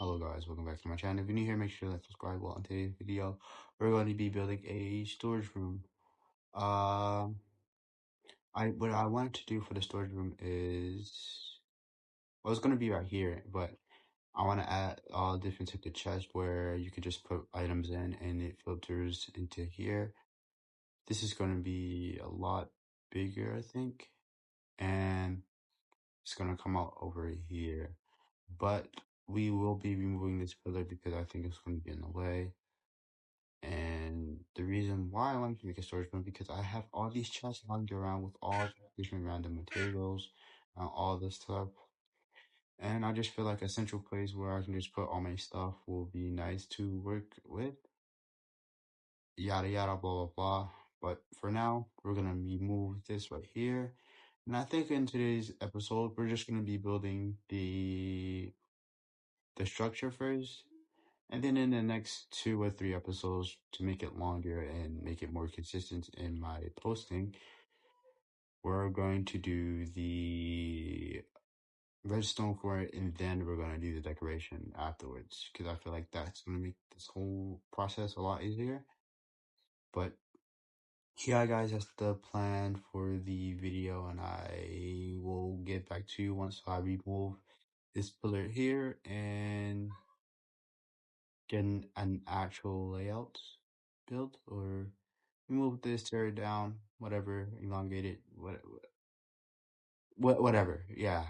Hello guys, welcome back to my channel. If you're new here, make sure to subscribe. Well, in today's video, we're going to be building a storage room. What I wanted to do for the storage room is, well, it's going to be right here, but I want to add all different types of chests where you could just put items in and it filters into here. This is going to be a lot bigger, I think, and it's going to come out over here. But we will be removing this pillar because I think it's going to be in the way. And the reason why I wanted to make a storage room because I have all these chests lying around with all different random materials and all this stuff. And I just feel like a central place where I can just put all my stuff will be nice to work with. Yada yada blah blah blah. But for now, we're gonna remove this right here. And I think in today's episode, we're just gonna be building the structure first. And then in the next 2 or 3 episodes, to make it longer and make it more consistent in my posting, we're going to do the redstone for it, and then we're going to do the decoration afterwards, because I feel like that's going to make this whole process a lot easier. But yeah, guys, that's the plan for the video, and I will get back to you once I remove this pillar here and get an actual layout build, or remove this, tear it down, whatever, elongate it, whatever. Yeah,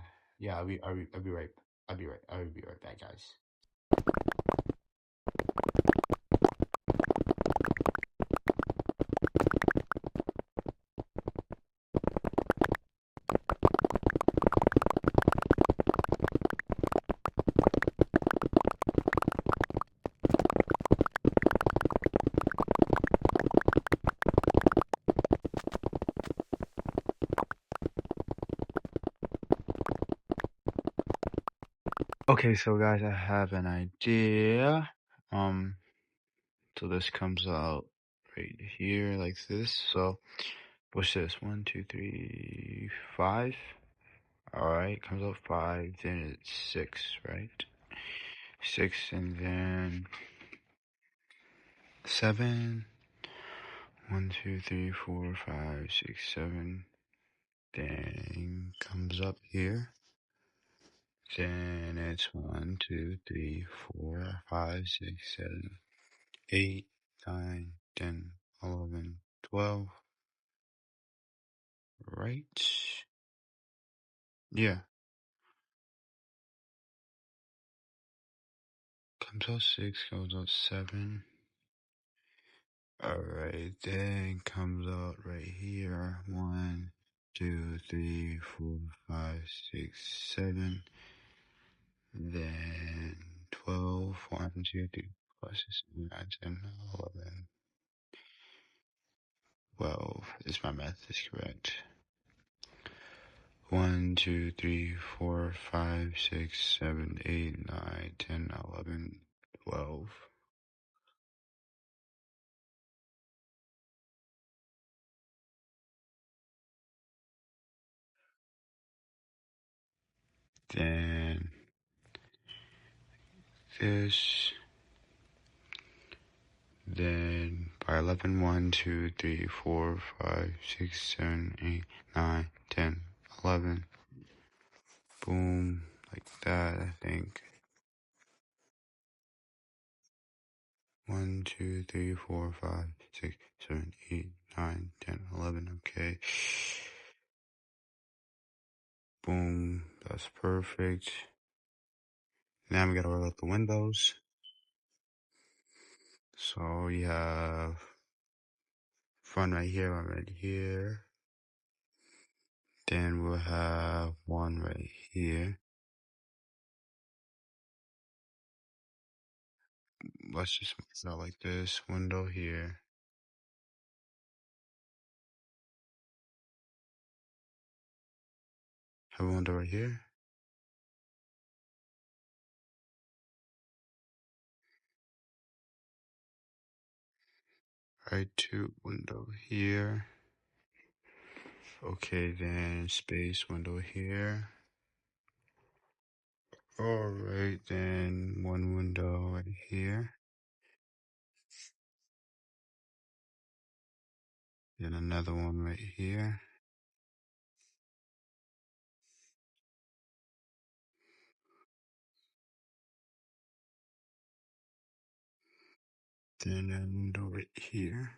I'll be right. I'll be right back, guys. Okay, so guys, I have an idea. So this comes out right here like this. So what's this? 1, 2, 3, 5. Alright, comes out 5, then it's 6, right? 6, and then 7. 1, 2, 3, 4, 5, 6, 7. Then comes up here. Then it's 1, 2, 3, 4, 5, 6, 7, 8, 9, 10, 11, 12. Right? Yeah. Comes out 6, comes out 7. Alright, then comes out right here. 1, 2, 3, 4, 5, 6, 7. Then 12, 1, 2, 3, 4, 5, 6, 7, 8, 9, 10, 11, 12. If my math is correct. 1, 2, 3, 4, 5, 6, 7, 8, 9, 10, 11, 12. Then this. Then by 11, 1, 2, 3, 4, 5, 6, 7, 8, 9, 10, 11. Boom, like that, I think. 1, 2, 3, 4, 5, 6, 7, 8, 9, 10, 11. Okay. Boom, that's perfect. Now we gotta work out the windows. So we have front right here, one right here. Then we'll have one right here. Let's just make it out like this. Window here. Have a window right here. Right, two window here. Okay, then space window here. Alright, then one Then another one right here. Then a window right here.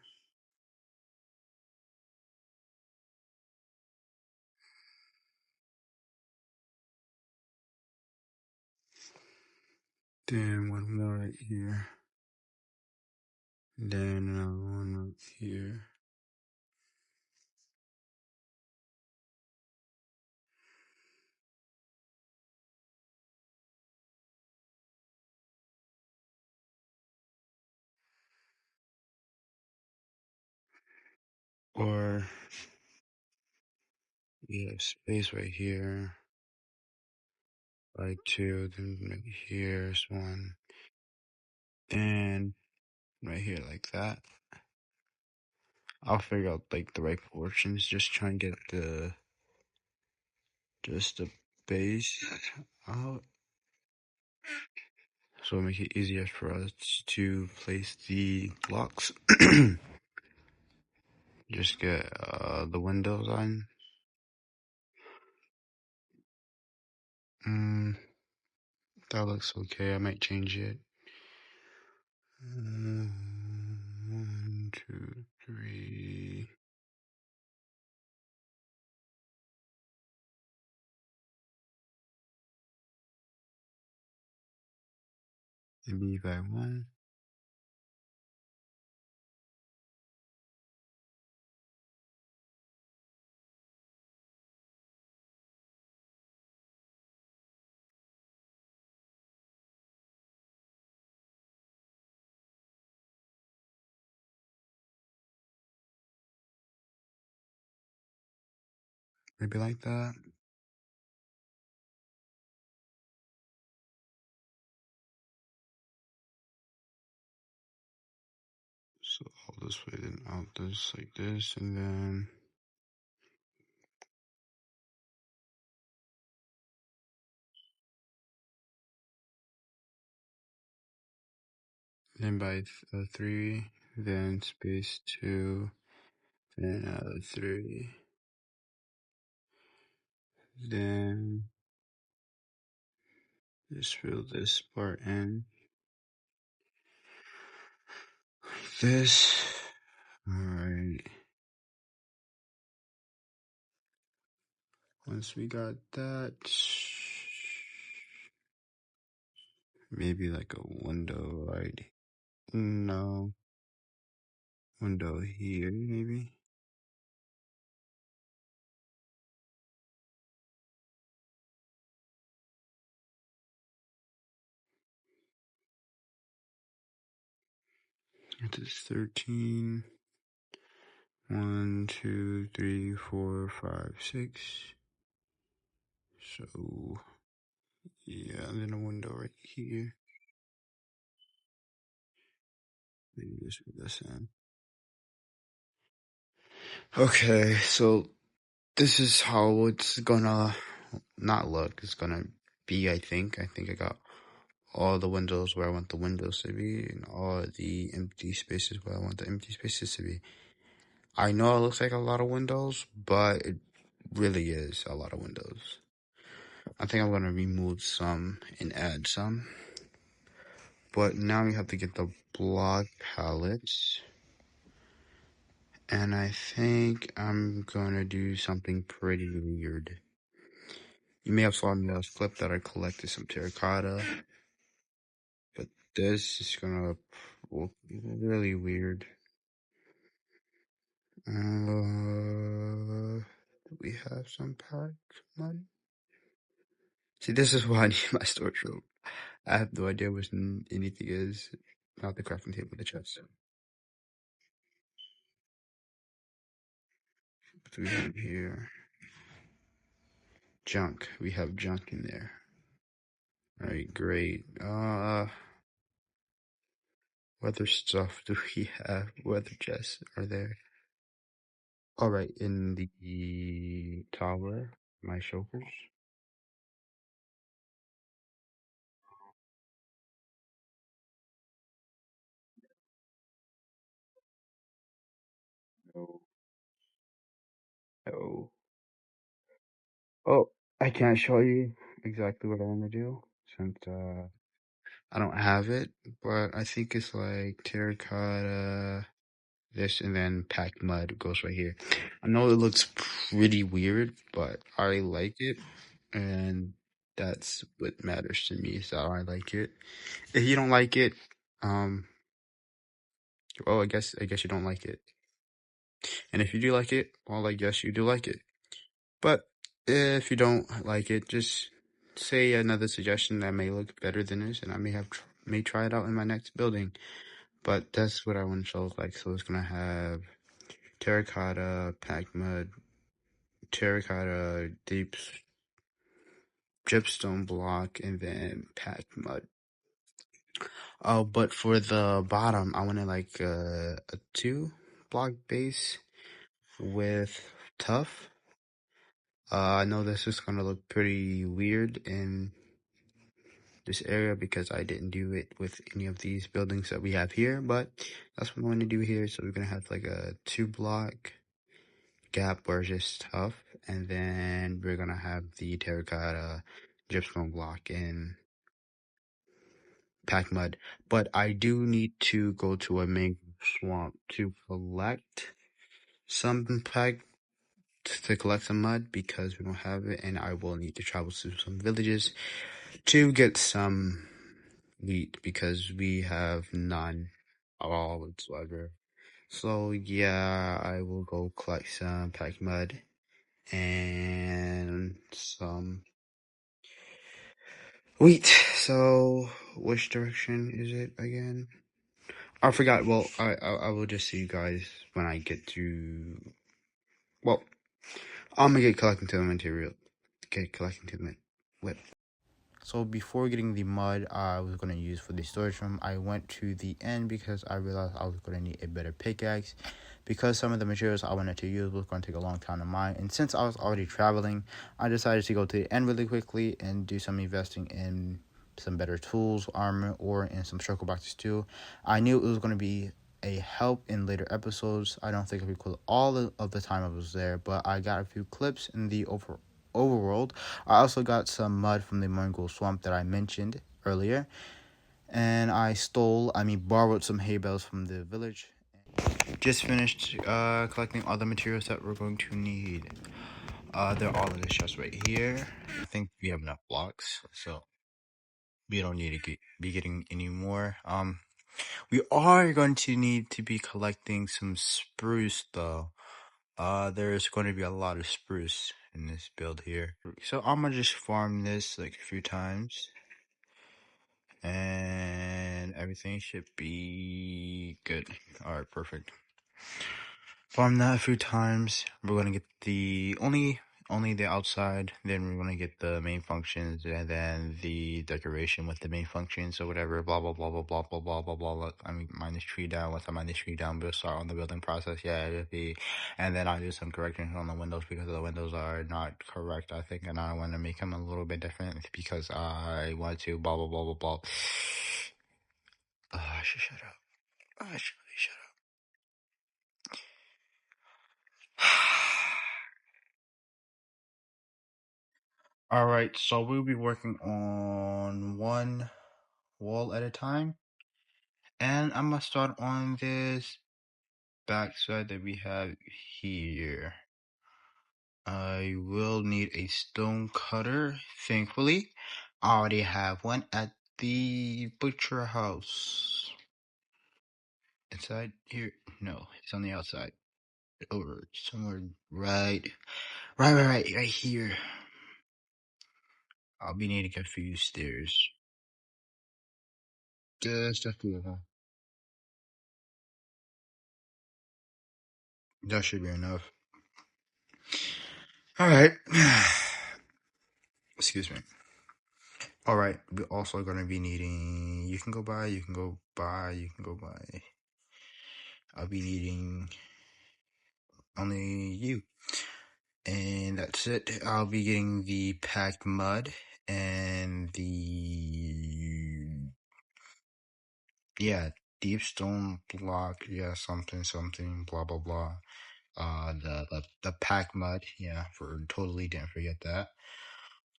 Then one more right here. Then another one right here. Or we have space right here. Like two, then right here's one. Then right here like that. I'll figure out like the right proportions. Just try and get just the base out. So it'll make it easier for us to place the blocks. Just get the windows on. That looks okay. I might change it. 1, 2, 3. Maybe if I want. Maybe like that. So all this way, then out this like this, and then by 3, then space 2, then 3, then just fill this part in. This. Alright. Once we got that, maybe like a window right. No. Window here, maybe. It is 13. 1, 2, 3, 4, 5, 6. So, yeah, and then a window right here. Maybe just put this in. Okay, so this is how it's gonna not look. It's gonna be, I think. I think I got all the windows where I want the windows to be, and all the empty spaces where I want the empty spaces to be. I know it looks like a lot of windows, but it really is a lot of windows. I think I'm gonna remove some and add some. But now we have to get the block palettes. And I think I'm gonna do something pretty weird. You may have saw in the last clip that I collected some terracotta. But this is gonna look really weird. Do we have some pack money? See, this is why I need my storage room. I have no idea what anything is. Not the crafting table, the chest. What do we have here? Junk. We have junk in there. Alright, great. What other stuff do we have? What other chests are there? Alright, in the tower, my chauffeurs. No. Oh, oh, I can't show you exactly what I want to do since I don't have it, but I think it's like terracotta, this, and then packed mud goes right here. I know it looks pretty weird, but I like it, and that's what matters to me. So I like it. If you don't like it, um, well, I guess you don't like it. And if you do like it, well, I guess you do like it. But if you don't like it, just say another suggestion that may look better than this, and I may try it out in my next building. But that's what I want to show like. So it's gonna have terracotta, packed mud, terracotta, deep dripstone block, and then packed mud. Oh, but for the bottom, I wanted like a 2 block base with tough. I know this is gonna look pretty weird in this area because I didn't do it with any of these buildings that we have here, but that's what I'm going to do here. So we're going to have like a 2 block gap where it's just tough, and then we're going to have the terracotta gypsum block in packed mud. But I do need to go to a mangrove swamp to collect some mud because we don't have it, and I will need to travel to some villages to get some wheat because we have none at all whatsoever. So yeah, I will go collect some packed mud and some wheat. So which direction is it again? I forgot. Well, I will just see you guys when I get to. Well, I'm gonna get collecting to the material. Okay, collecting to the whip. So before getting the mud I was going to use for the storage room, I went to the end because I realized I was going to need a better pickaxe because some of the materials I wanted to use was going to take a long time to mine. And since I was already traveling, I decided to go to the end really quickly and do some investing in some better tools, armor, or in some struggle boxes too. I knew it was going to be a help in later episodes. I don't think I recorded all of the time I was there, but I got a few clips in the overworld. I also got some mud from the Mongol swamp that I mentioned earlier, and I borrowed some hay bales from the village. Just finished collecting all the materials that we're going to need. They're all in the chest right here. I think we have enough blocks, so we don't need to be getting any more. We are going to need to be collecting some spruce though. There's going to be a lot of spruce in this build here. So I'm gonna just farm this like a few times. And everything should be good. Alright, perfect. Farm that a few times. We're gonna get the only the outside, then we're gonna get the main functions, and then the decoration with the main functions or whatever, blah blah blah blah blah blah blah blah blah. I mean, mine this tree down. Once I mine this tree down, we'll start on the building process. Yeah, it'll be, and then I'll do some corrections on the windows because the windows are not correct, I think, and I want to make them a little bit different because I want to blah blah blah blah blah. I should shut up. I should really shut up. Alright, so we'll be working on one wall at a time. And I'm gonna start on this back side that we have here. I will need a stone cutter, thankfully. I already have one at the butcher house. Inside here? No, it's on the outside. Over somewhere right here. I'll be needing a few stairs. Just a few of them. That should be enough. Alright. Excuse me. Alright, we're also gonna be needing. You can go by, you can go by, you can go by. I'll be needing only you. And that's it. I'll be getting the packed mud and the. Yeah, deep stone block. Yeah, something, blah, blah, blah. the pack mud. Yeah, totally didn't forget that.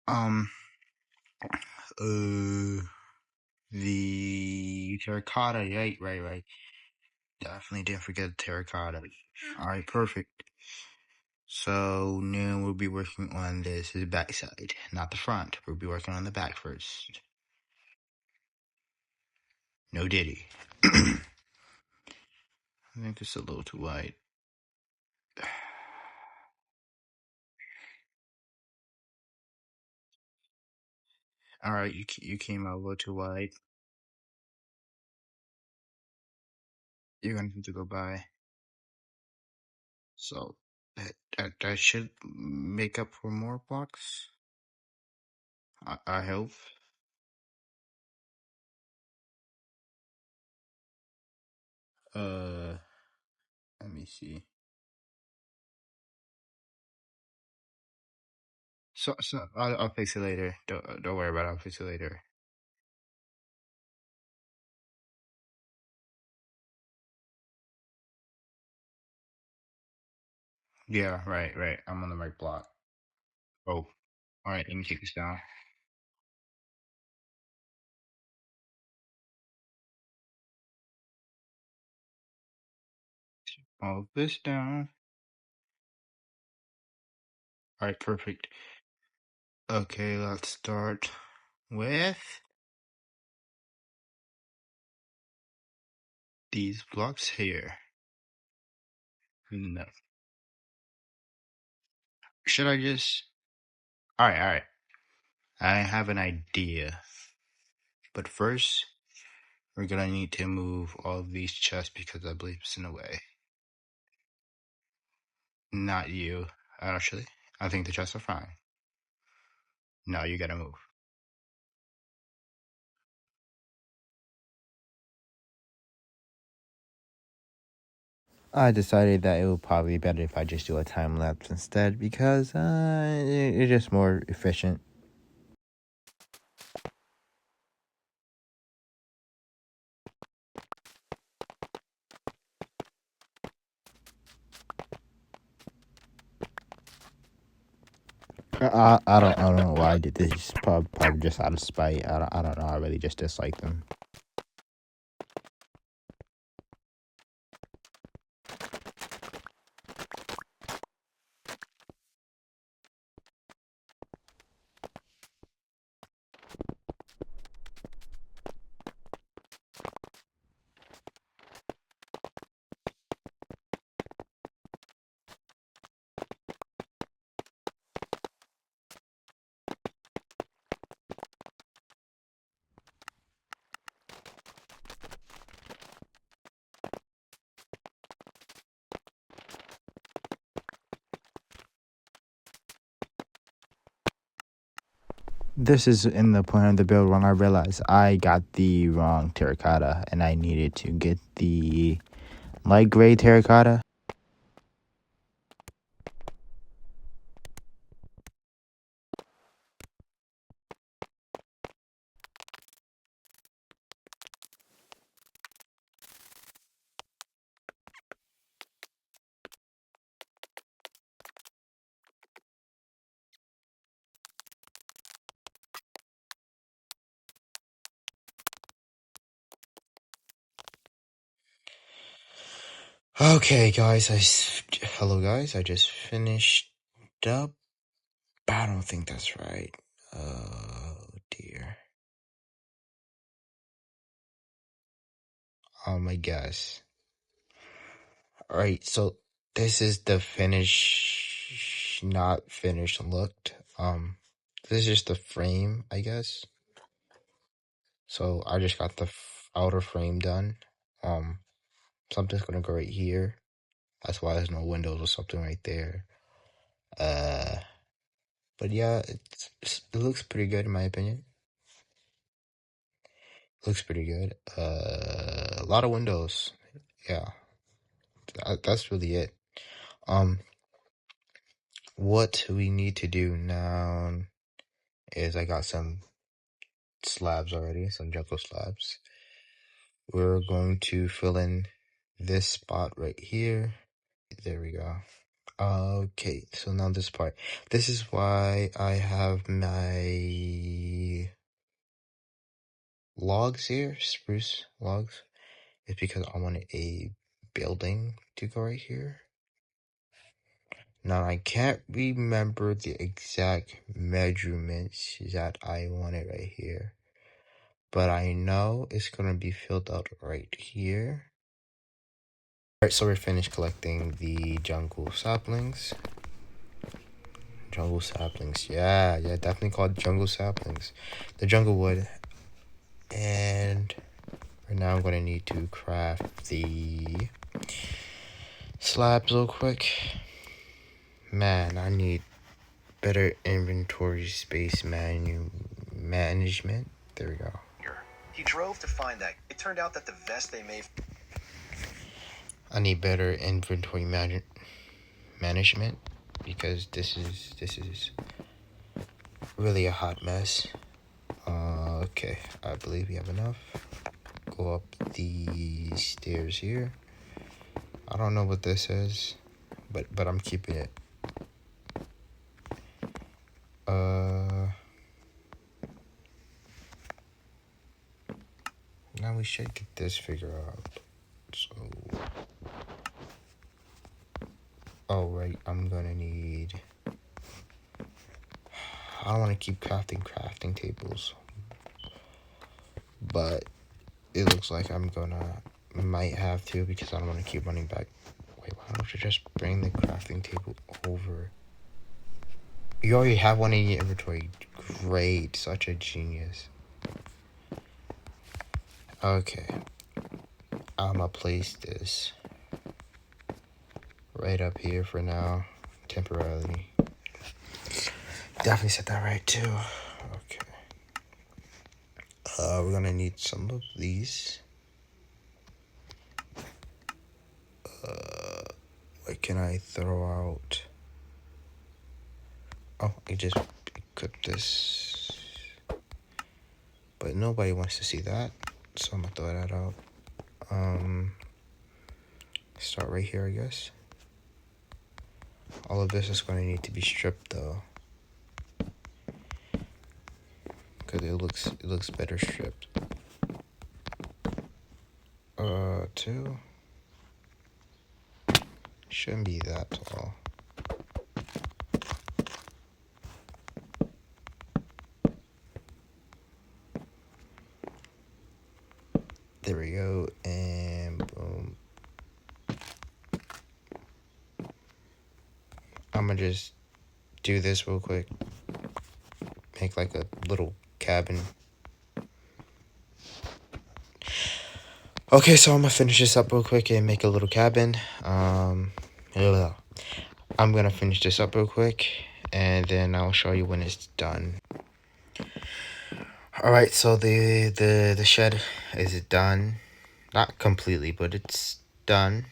Um, the terracotta. Right. Definitely didn't forget the terracotta. All right, perfect. So now we'll be working on this back side, not the front. We'll be working on the back first. No diddy. I think it's a little too wide. All right, you came out a little too wide. You're gonna have to go by. So that should make up for more blocks. I hope. Let me see. So I'll fix it later. Don't worry about it. I'll fix it later. Yeah, right. I'm on the right block. Oh, all right. Let me take this down. All this down. All right, perfect. Okay, let's start with these blocks here. No. Should I just? All right. I have an idea. But first, we're gonna need to move all of these chests because I believe it's in the way. Not you, actually. I think the chests are fine. No, you gotta move. I decided that it would probably be better if I just do a time lapse instead because it's just more efficient. I don't know why I did this. Probably just out of spite. I don't know. I really just dislike them. This is in the point of the build when I realized I got the wrong terracotta and I needed to get the light gray terracotta. Okay, guys. Hello, guys. I just finished up. I don't think that's right. Oh dear. My guess. All right, so this is the not finished looked. This is just the frame, I guess. So I just got the outer frame done. Something's gonna go right here. That's why there's no windows or something right there. But yeah, it looks pretty good in my opinion. Looks pretty good. A lot of windows. Yeah, that's really it. What we need to do now is I got some slabs already, some Junko slabs. We're going to fill in this spot right here. There we go. Okay, so now this part. This is why I have my logs here, spruce logs. It's because I wanted a building to go right here. Now I can't remember the exact measurements that I wanted right here, but I know it's gonna be filled out right here. Alright, so we're finished collecting the jungle saplings. Jungle saplings, yeah, definitely called jungle saplings. The jungle wood. And right now I'm gonna need to craft the slabs real quick. Man, I need better inventory space management. There we go. He drove to find that. It turned out that the vest they made. I need better inventory management because this is really a hot mess. Okay, I believe we have enough. Go up the stairs here. I don't know what this is, but I'm keeping it. Now we should get this figured out. So, oh right, I'm gonna need. I don't want to keep crafting tables, but it looks like might have to because I don't want to keep running back. Wait, why don't you just bring the crafting table over? You already have one in your inventory. Great, such a genius. Okay, I'm gonna place this right up here for now, temporarily. Definitely said that right too. Okay. We're gonna need some of these. What can I throw out? Oh, I just equip this. But nobody wants to see that, so I'm gonna throw that out. Start right here, I guess. All of this is gonna need to be stripped though, because it looks better stripped. 2 shouldn't be that tall. There we go, and boom. I'm gonna just do this real quick. Make like a little cabin. Okay, so I'm gonna finish this up real quick and make a little cabin. I'm gonna finish this up real quick and then I'll show you when it's done. Alright, so the shed is done. Not completely, but it's done.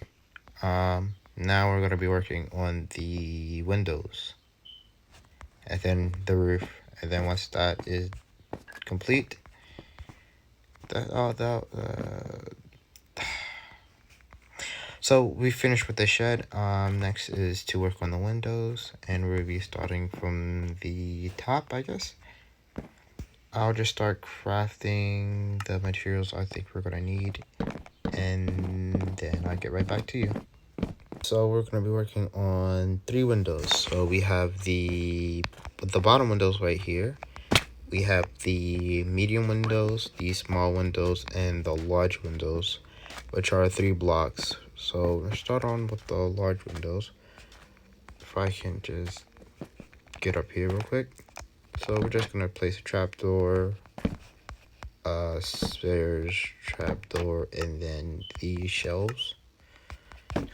Now we're gonna be working on the windows. And then the roof. And then once that is complete, so we finished with the shed. Next is to work on the windows, and we'll be starting from the top, I guess. I'll just start crafting the materials I think we're gonna need, and then I'll get right back to you. So we're gonna be working on 3 windows. So we have the bottom windows right here. We have the medium windows, the small windows, and the large windows, which are 3 blocks. So let's start on with the large windows. If I can just get up here real quick. So we're just gonna place a trapdoor, stairs, trapdoor, and then these shelves.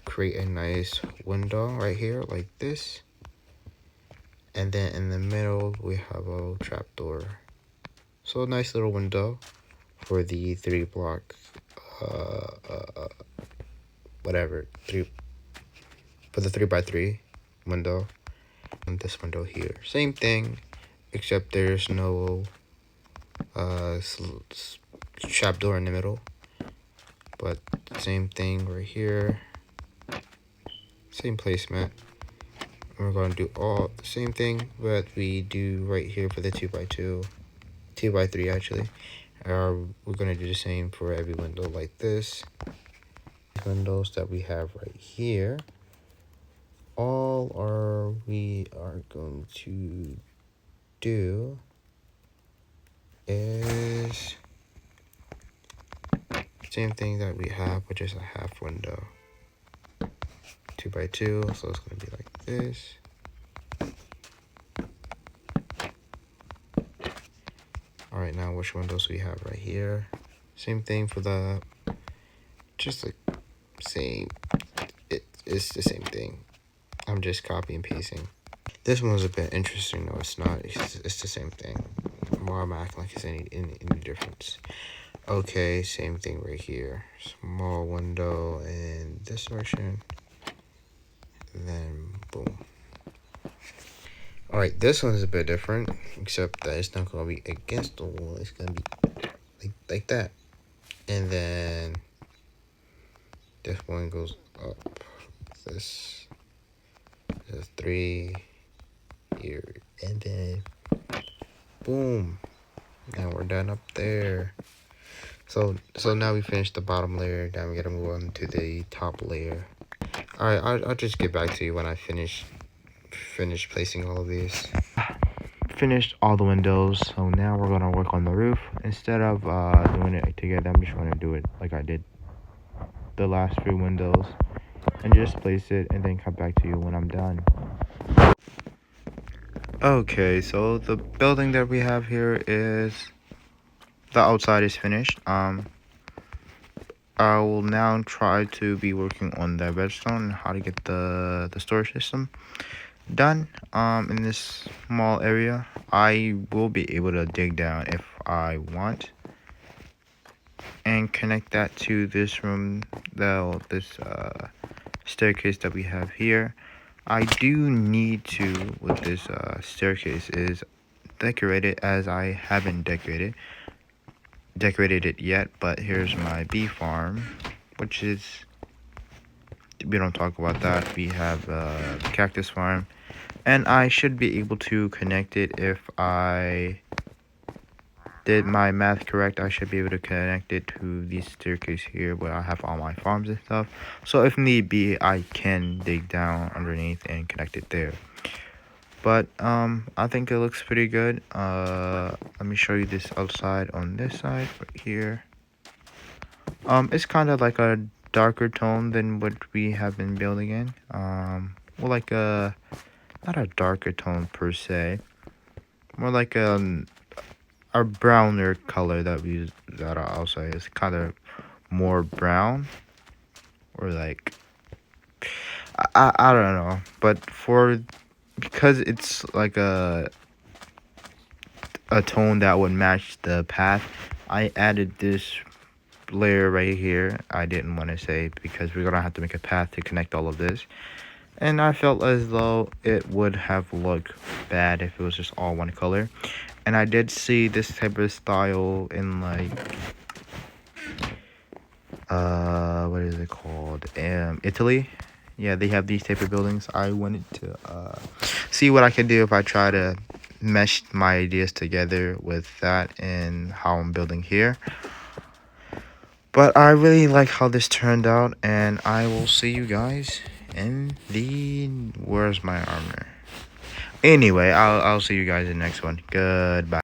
Create a nice window right here like this. And then in the middle we have a trapdoor. So a nice little window for the 3 blocks. Whatever, 3 for the 3x3 window. And this window here, same thing, except there's no trapdoor in the middle. But same thing right here. same placement. We're going to do all the same thing that we do right here for the 2x2, 2x3 actually. We're going to do the same for every window like this. Windows that we have right here, we are going to do is same thing that we have, but just a half window. 2x2, so it's going to be like this. All right, now which windows we have right here? Same thing for the, just the same. It's the same thing. I'm just copy and pasting. This one was a bit interesting, though. It's not. It's the same thing. Why I'm acting like it's any difference. Okay, same thing right here. Small window in this direction. Then boom. All right, this one is a bit different, except that it's not gonna be against the wall. It's gonna be like that, and then this one goes up. This is 3 here, and then boom. Now we're done up there. So now we finished the bottom layer. Now we gotta move on to the top layer. All right, I'll just get back to you when I finish placing all of these. Finished all the windows, so now we're gonna work on the roof. Instead of doing it together, I'm just gonna do it like I did the last few windows, and just place it and then come back to you when I'm done. Okay, so the building that we have here is the outside is finished. I will now try to be working on the redstone and how to get the storage system done. In this small area, I will be able to dig down if I want and connect that to this room, this staircase that we have here. I do need to, with this staircase, is decorate it, as I haven't decorated it yet. But here's my bee farm, which is, we don't talk about that. We have the cactus farm, and I should be able to connect it if I did my math correct. I should be able to connect it to the staircase here where I have all my farms and stuff. So if need be, I can dig down underneath and connect it there. But I think it looks pretty good. Let me show you this outside on this side right here. It's kind of like a darker tone than what we have been building in. Well, like not a darker tone per se, more like a browner color that I'll say is kind of more brown, or like I don't know, but because it's like a tone that would match the path, I added this layer right here. I didn't want to say, because we're gonna have to make a path to connect all of this, and I felt as though it would have looked bad if it was just all one color. And I did see this type of style in, like, what is it called? Italy. Yeah, they have these type of buildings. I wanted to see what I could do if I try to mesh my ideas together with that and how I'm building here. But I really like how this turned out, and I will see you guys in the, where's my armor? Anyway, I'll see you guys in the next one. Goodbye.